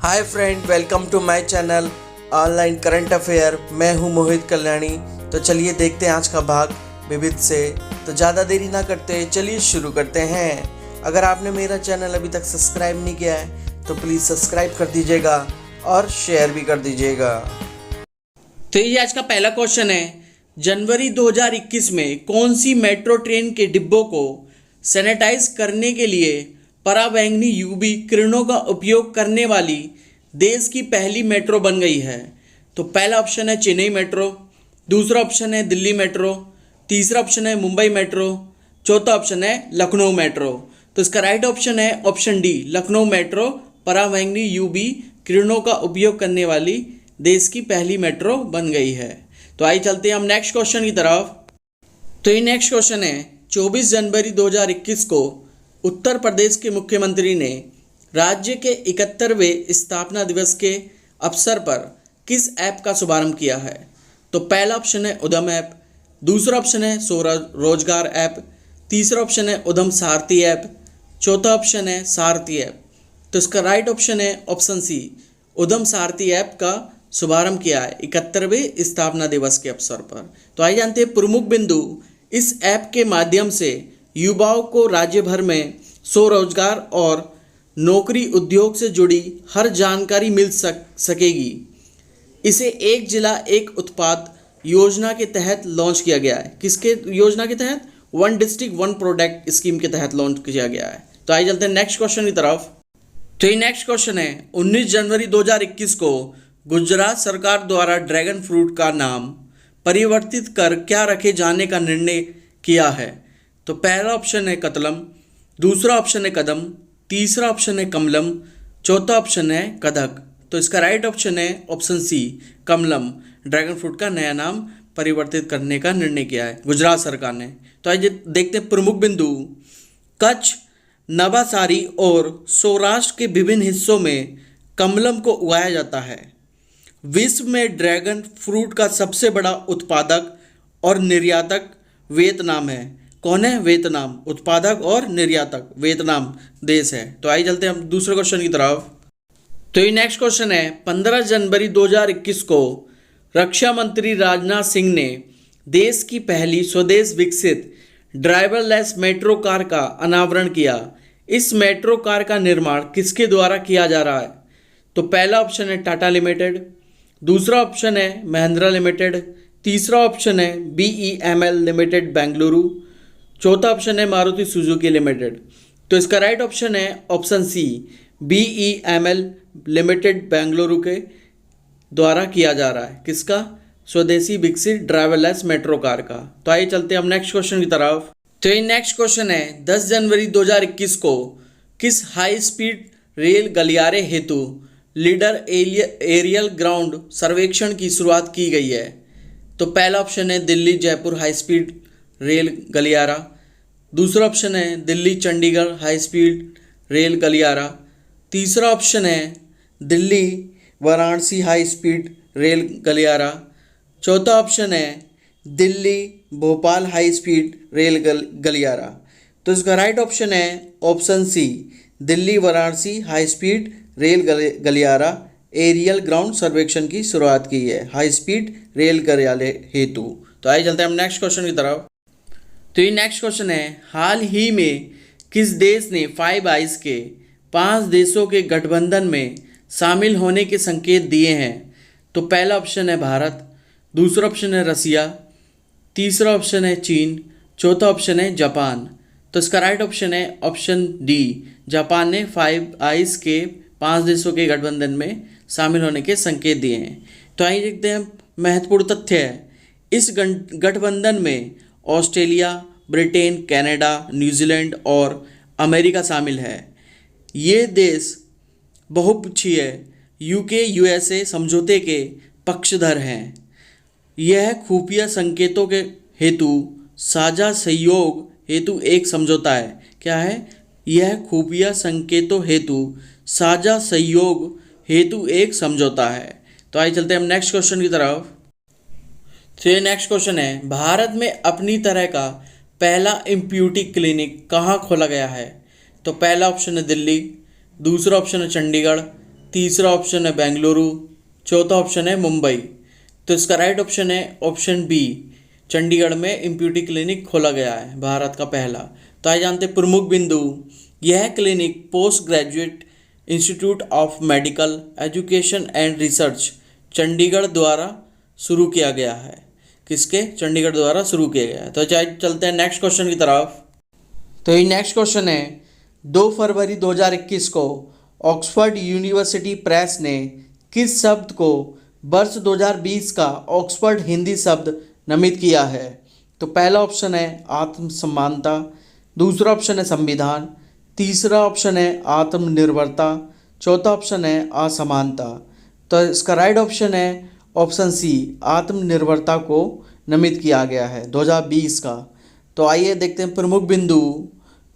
Hi friend, welcome to my channel online current affair. मैं हूं मोहित कल्याणी। तो चलिए देखते हैं आज का भाग विविध से। तो ज़्यादा देरी ना करते चलिए शुरू करते हैं। अगर आपने मेरा चैनल अभी तक सब्सक्राइब नहीं किया है तो प्लीज़ सब्सक्राइब कर दीजिएगा और शेयर भी कर दीजिएगा। तो ये आज का पहला क्वेश्चन है, जनवरी 2021 में कौन सी मेट्रो ट्रेन के डिब्बों को सैनिटाइज करने के लिए पराबैंगनी यूवी किरणों का उपयोग करने वाली देश की पहली मेट्रो बन गई है? तो पहला ऑप्शन है चेन्नई मेट्रो, दूसरा ऑप्शन है दिल्ली मेट्रो, तीसरा ऑप्शन है मुंबई मेट्रो, चौथा ऑप्शन है लखनऊ मेट्रो। तो इसका राइट ऑप्शन है ऑप्शन डी, लखनऊ मेट्रो पराबैंगनी यूवी किरणों का उपयोग करने वाली देश की पहली मेट्रो बन गई है। तो आइए चलते हैं हम नेक्स्ट क्वेश्चन की तरफ। तो ये नेक्स्ट क्वेश्चन है, 24 जनवरी 2021 को उत्तर प्रदेश के मुख्यमंत्री ने राज्य के 71वें स्थापना दिवस के अवसर पर किस ऐप का शुभारंभ किया है? तो पहला ऑप्शन है उद्यम ऐप, दूसरा ऑप्शन है स्वरोजगार ऐप, तीसरा ऑप्शन है उद्यम सारथी ऐप, चौथा ऑप्शन है सारथी ऐप। तो इसका राइट ऑप्शन है ऑप्शन सी, उद्यम सारथी ऐप का शुभारंभ किया है 71वें स्थापना दिवस के अवसर पर। तो आइए जानते हैं प्रमुख बिंदु। इस ऐप के माध्यम से युवाओं को राज्य भर में स्वरोजगार और नौकरी उद्योग से जुड़ी हर जानकारी मिल सकेगी। इसे एक जिला एक उत्पाद योजना के तहत लॉन्च किया गया है। किसके योजना के तहत? One district one product scheme के तहत लॉन्च किया गया है। तो आइए चलते हैं नेक्स्ट क्वेश्चन की तरफ। तो ये नेक्स्ट क्वेश्चन है, 19 जनवरी 2021 को गुजरात सरकार द्वारा ड्रैगन फ्रूट का नाम परिवर्तित कर क्या रखे जाने का निर्णय किया है? तो पहला ऑप्शन है कतलम, दूसरा ऑप्शन है कदम, तीसरा ऑप्शन है कमलम, चौथा ऑप्शन है कदक। तो इसका राइट ऑप्शन है option C, Kamalam. Dragon fruit का नया नाम परिवर्तित करने का निर्णय किया है गुजरात सरकार ने। तो आइए देखते हैं प्रमुख बिंदु। कच्छ, नवासारी और सौराष्ट्र के विभिन्न हिस्सों में कमलम को उगाया जाता है। विश्व में ड्रैगन फ्रूट का सबसे बड़ा उत्पादक और निर्यातक वियतनाम है। कौन है? वियतनाम। उत्पादक और निर्यातक वियतनाम देश है। तो आइए चलते हैं हम दूसरे क्वेश्चन की तरफ। तो ये नेक्स्ट क्वेश्चन है, 15 जनवरी 2021 को रक्षा मंत्री राजनाथ सिंह ने देश की पहली स्वदेश विकसित ड्राइवरलेस मेट्रो कार का अनावरण किया। इस मेट्रो कार का निर्माण किसके द्वारा किया जा रहा है? तो पहला ऑप्शन है टाटा लिमिटेड, दूसरा ऑप्शन है महिंद्रा लिमिटेड, तीसरा ऑप्शन है BEML लिमिटेड बेंगलुरु, चौथा ऑप्शन है मारुति सुजुकी लिमिटेड। तो इसका राइट ऑप्शन है option C, BEML limited Bengaluru के द्वारा किया जा रहा है। किसका? स्वदेशी विकसित ड्राइवरलेस मेट्रो कार का। तो आइए चलते हैं हम नेक्स्ट क्वेश्चन की तरफ। तो ये नेक्स्ट क्वेश्चन है, 10 जनवरी 2021 को किस हाई स्पीड रेल गलियारे हेतु लीडर एरियल ग्राउंड सर्वेक्षण की शुरुआत की गई है? तो पहला ऑप्शन है Delhi Jaipur high speed rail गलियारा, दूसरा ऑप्शन है Delhi Chandigarh high speed rail गलियारा, तीसरा ऑप्शन है Delhi Varanasi high speed rail गलियारा, चौथा ऑप्शन है Delhi Bhopal high speed rail गलियारा। तो इसका राइट ऑप्शन है option C, Delhi Varanasi high speed rail गलियारा एरियल ग्राउंड सर्वेक्षण की शुरुआत की है हाई स्पीड रेल गलियारे हेतु। तो आइए चलते हैं हम नेक्स्ट क्वेश्चन की तरफ। तो ये नेक्स्ट क्वेश्चन है, हाल ही में किस देश ने फाइव आइज के 5 देशों के गठबंधन में शामिल होने के संकेत दिए हैं? तो पहला ऑप्शन है भारत, दूसरा ऑप्शन है रसिया, तीसरा ऑप्शन है चीन, चौथा ऑप्शन है जापान। तो इसका राइट ऑप्शन है ऑप्शन डी, जापान ने फाइव आइज के 5 देशों के गठबंधन में शामिल होने के संकेत दिए हैं। तो आइए देखते हैं महत्वपूर्ण तथ्य है। इस गठबंधन में ऑस्ट्रेलिया, ब्रिटेन, कनाडा, न्यूजीलैंड और अमेरिका शामिल है। ये देश बहुपक्षीय UK USA समझौते के पक्षधर हैं। यह खुफिया संकेतों के हेतु साझा सहयोग हेतु एक समझौता है। क्या है? यह खुफिया संकेतों हेतु साझा सहयोग हेतु एक समझौता है। तो आइए चलते हैं हम नेक्स्ट क्वेश्चन की तरफ। तो ये नेक्स्ट क्वेश्चन है, भारत में अपनी तरह का पहला इम्प्यूटी क्लिनिक कहाँ खोला गया है? तो पहला ऑप्शन है दिल्ली, दूसरा ऑप्शन है चंडीगढ़, तीसरा ऑप्शन है बेंगलुरु, चौथा ऑप्शन है मुंबई। तो इसका राइट ऑप्शन है ऑप्शन बी, चंडीगढ़ में इम्प्यूटी क्लिनिक खोला गया है, भारत का पहला। तो आइए जानते हैं प्रमुख बिंदु। यह clinic post graduate institute of medical education and research Chandigarh द्वारा शुरू किया गया है। किसके? चंडीगढ़ द्वारा शुरू किया गया है। तो चाहे चलते हैं नेक्स्ट क्वेश्चन की तरफ। तो ये नेक्स्ट क्वेश्चन है, 2 फरवरी 2021 को ऑक्सफोर्ड यूनिवर्सिटी प्रेस ने किस शब्द को वर्ष 2020 का ऑक्सफोर्ड हिंदी शब्द नामित किया है? तो पहला ऑप्शन है आत्मसम्मानता, दूसरा ऑप्शन है संविधान, तीसरा ऑप्शन है आत्मनिर्भरता, चौथा ऑप्शन है असमानता। तो इसका राइट ऑप्शन है ऑप्शन सी, आत्मनिर्भरता को नामित किया गया है 2020 का। तो आइए देखते हैं प्रमुख बिंदु।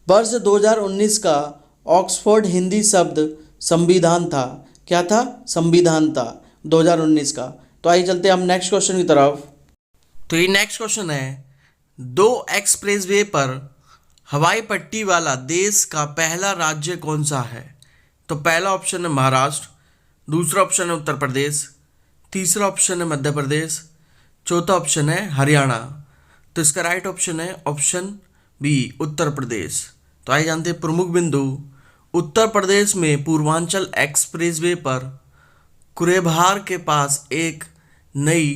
वर्ष 2019 का ऑक्सफोर्ड हिंदी शब्द संविधान था। क्या था? संविधान था 2019 का। तो आइए चलते हैं हम नेक्स्ट क्वेश्चन की तरफ। तो ये नेक्स्ट क्वेश्चन है, 2 एक्सप्रेसवे पर हवाई पट्टी वाला देश का पहला राज्य कौन सा है? तो पहला ऑप्शन है महाराष्ट्र, दूसरा ऑप्शन है उत्तर प्रदेश, तीसरा ऑप्शन है मध्य प्रदेश, चौथा ऑप्शन है हरियाणा। तो इसका राइट ऑप्शन है ऑप्शन बी, उत्तर प्रदेश। तो आइए जानते हैं प्रमुख बिंदु। उत्तर प्रदेश में पूर्वांचल एक्सप्रेसवे पर कुरेभार के पास एक नई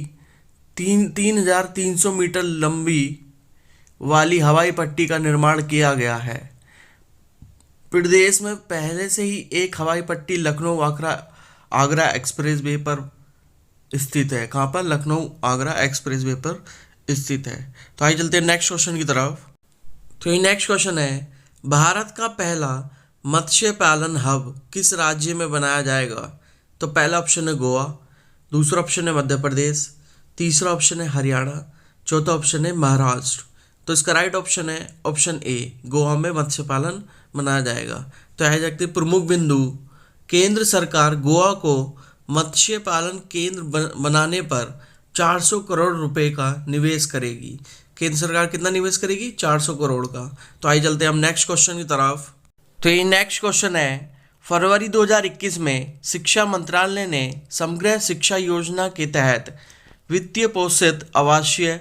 3,300 मीटर लंबी वाली हवाई पट्टी का निर्माण किया गया है। प्रदेश में पहले से ही एक हवाई पट्टी लखनऊ आगरा एक्सप्रेसवे पर स्थित है। कहाँ पर? लखनऊ आगरा एक्सप्रेसवे पर स्थित है। तो आइए चलते हैं नेक्स्ट क्वेश्चन की तरफ। तो ये नेक्स्ट क्वेश्चन है, भारत का पहला मत्स्य पालन हब किस राज्य में बनाया जाएगा? तो पहला ऑप्शन है गोवा, दूसरा ऑप्शन है मध्य प्रदेश, तीसरा ऑप्शन है हरियाणा, चौथा ऑप्शन है महाराष्ट्र। तो इसका राइट ऑप्शन है ऑप्शन ए, गोवा में मत्स्य पालन बनाया जाएगा। तो आइए देखते हैं प्रमुख बिंदु। केंद्र सरकार गोवा को मत्स्य पालन केंद्र बनाने पर 400 करोड़ रुपए का निवेश करेगी। केंद्र सरकार कितना निवेश करेगी? 400 करोड़ का। तो आइए चलते हैं हम नेक्स्ट क्वेश्चन की तरफ। तो ये नेक्स्ट क्वेश्चन है, फरवरी 2021 में शिक्षा मंत्रालय ने समग्र शिक्षा योजना के तहत वित्तीय पोषित आवासीय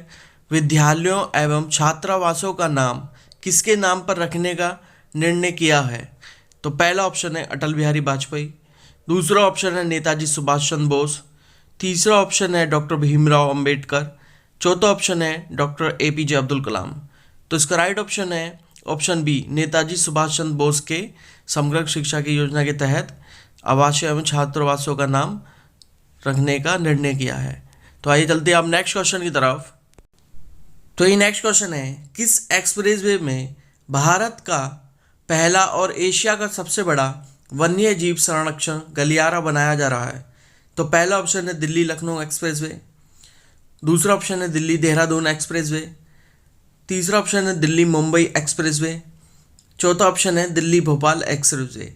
विद्यालयों एवं छात्रावासों का नाम किसके नाम पर रखने का निर्णय किया है? तो पहला ऑप्शन है अटल बिहारी वाजपेयी, दूसरा ऑप्शन है नेताजी सुभाष चंद्र बोस, तीसरा ऑप्शन है डॉक्टर भीमराव अंबेडकर, चौथा ऑप्शन है डॉक्टर APJ अब्दुल कलाम। तो इसका राइट ऑप्शन है ऑप्शन बी, नेताजी सुभाष चंद्र बोस के समग्र शिक्षा की योजना के तहत आवासीय एवं छात्रावासों का नाम रखने का निर्णय किया है। तो आइए चलते हैं अब नेक्स्ट क्वेश्चन की तरफ। तो ये नेक्स्ट क्वेश्चन है, किस एक्सप्रेसवे में भारत का पहला और एशिया का सबसे बड़ा वन्य जीव संरक्षण गलियारा बनाया जा रहा है? तो पहला ऑप्शन है दिल्ली लखनऊ एक्सप्रेसवे, दूसरा ऑप्शन है दिल्ली देहरादून एक्सप्रेसवे, तीसरा ऑप्शन है दिल्ली मुंबई एक्सप्रेसवे, चौथा ऑप्शन है दिल्ली भोपाल एक्सप्रेसवे।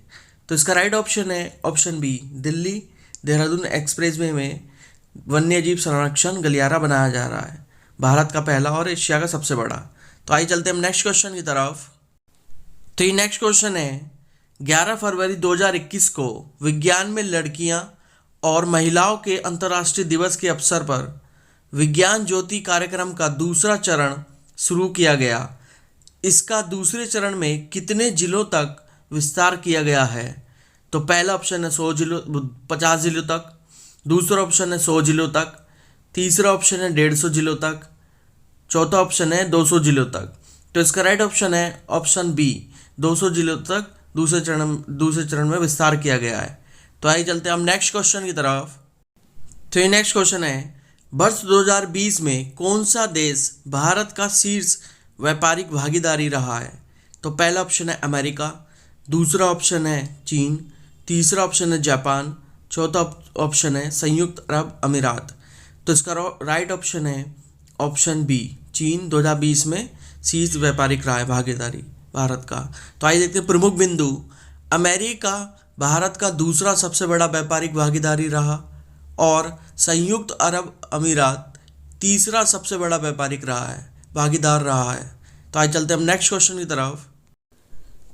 तो इसका राइट ऑप्शन है option B, Delhi Dehradun expressway में वन्य जीव संरक्षण गलियारा बनाया जा रहा है, भारत का पहला और एशिया का सबसे बड़ा। तो आइए चलते हैं हम नेक्स्ट क्वेश्चन की तरफ। तो ये नेक्स्ट क्वेश्चन है, 11 फरवरी 2021 को विज्ञान में लड़कियां और महिलाओं के अंतर्राष्ट्रीय दिवस के अवसर पर विज्ञान ज्योति कार्यक्रम का दूसरा चरण शुरू किया गया। इसका दूसरे चरण में कितने जिलों तक विस्तार किया गया है? तो पहला ऑप्शन है 50 जिलों तक, दूसरा ऑप्शन है 100 जिलों तक, तीसरा ऑप्शन है 150 जिलों तक, चौथा ऑप्शन है 200 जिलों तक। तो इसका राइट ऑप्शन है ऑप्शन बी, 200 जिलों तक दूसरे चरण में विस्तार किया गया है। तो आइए चलते हैं हम नेक्स्ट क्वेश्चन की तरफ। तो ये नेक्स्ट क्वेश्चन है, वर्ष 2020 में कौन सा देश भारत का शीर्ष व्यापारिक भागीदारी रहा है? तो पहला ऑप्शन है अमेरिका, दूसरा ऑप्शन है चीन, तीसरा ऑप्शन है जापान, चौथा ऑप्शन है संयुक्त अरब अमीरात। तो इसका राइट ऑप्शन है ऑप्शन बी, चीन 2020 में शीर्ष व्यापारिक रहा है भागीदारी भारत का। तो आइए देखते हैं प्रमुख बिंदु। अमेरिका भारत का दूसरा सबसे बड़ा व्यापारिक भागीदारी रहा और संयुक्त अरब अमीरात तीसरा सबसे बड़ा व्यापारिक रहा है, भागीदार रहा है। तो आज चलते हैं हम नेक्स्ट क्वेश्चन की तरफ।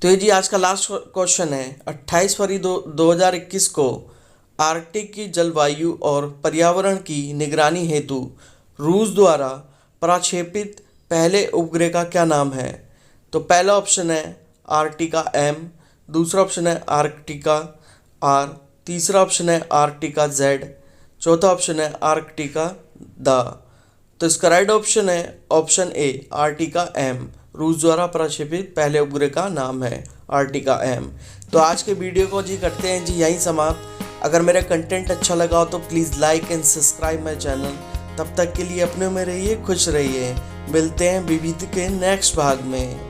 तो ये जी आज का लास्ट क्वेश्चन है, 28 फरवरी 2021 को आर्कटिक की जलवायु और पर्यावरण की निगरानी हेतु रूस द्वारा प्रक्षेपित पहले उपग्रह का क्या नाम है? तो पहला ऑप्शन है आर्कटिका एम, दूसरा ऑप्शन है आर्कटिका आर, तीसरा ऑप्शन है आर्कटिका जेड, चौथा ऑप्शन है आर्कटिका द। तो इसका राइट ऑप्शन है ऑप्शन ए आर्कटिका एम। रूस द्वारा प्रक्षेपित पहले उपग्रह का नाम है आर्कटिका एम। तो आज के वीडियो को जी करते हैं जी यहीं समाप्त। अगर मेरा कंटेंट अच्छा लगा हो तो please like and subscribe my channel. तब तक के लिए अपने में रहिए, खुश रहिए। मिलते हैं विविध के नेक्स्ट भाग में।